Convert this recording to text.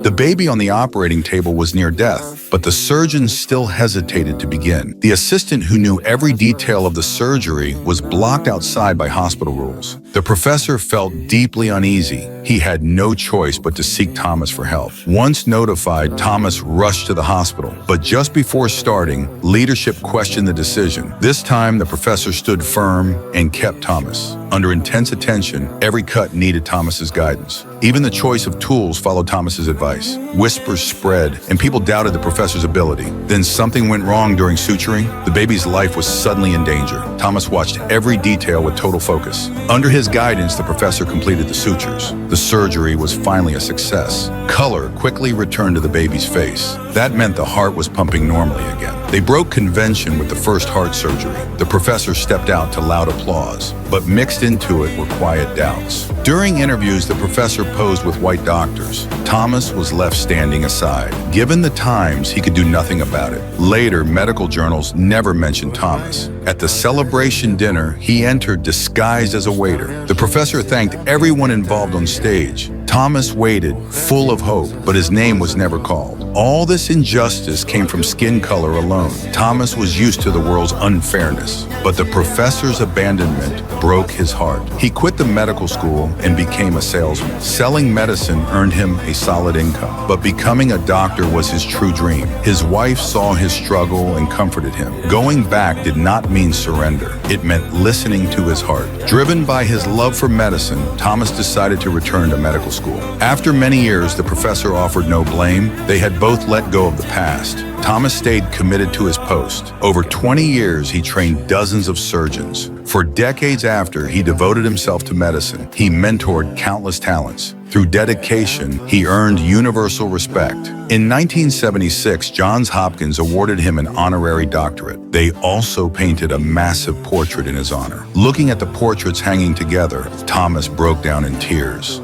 The baby on the operating table was near death, but the surgeon still hesitated to begin. The assistant, who knew every detail of the surgery, was blocked outside by hospital rules. The professor felt deeply uneasy. He had no choice but to seek Thomas for help. Once notified, Thomas rushed to the hospital. But just before starting, leadership questioned the decision. This time, the professor stood firm and kept Thomas. Under intense attention, every cut needed Thomas's guidance. Even the choice of tools followed Thomas's advice. Whispers spread, and people doubted the professor's ability. Then something went wrong during suturing. The baby's life was suddenly in danger. Thomas watched every detail with total focus. Under his guidance, the professor completed the sutures. The surgery was finally a success. Color quickly returned to the baby's face. That meant the heart was pumping normally again. They broke convention with the first heart surgery. The professor stepped out to loud applause, but mixed into it were quiet doubts. During interviews, the professor posed with white doctors. Thomas was left standing aside. Given the times, he could do nothing about it. Later, medical journals never mentioned Thomas. At the celebration dinner, he entered disguised as a waiter. The professor thanked everyone involved on stage. Thomas waited, full of hope, but his name was never called. All this injustice came from skin color alone. Thomas was used to the world's unfairness, but the professor's abandonment broke his heart. He quit the medical school and became a salesman. Selling medicine earned him a solid income, but becoming a doctor was his true dream. His wife saw his struggle and comforted him. Going back did not mean surrender. It meant listening to his heart. Driven by his love for medicine, Thomas decided to return to medical school. After many years, the professor offered no blame. They had both let go of the past. Thomas stayed committed to his post. Over 20 years, he trained dozens of surgeons. For decades after, he devoted himself to medicine. He mentored countless talents. Through dedication, he earned universal respect. In 1976, Johns Hopkins awarded him an honorary doctorate. They also painted a massive portrait in his honor. Looking at the portraits hanging together, Thomas broke down in tears.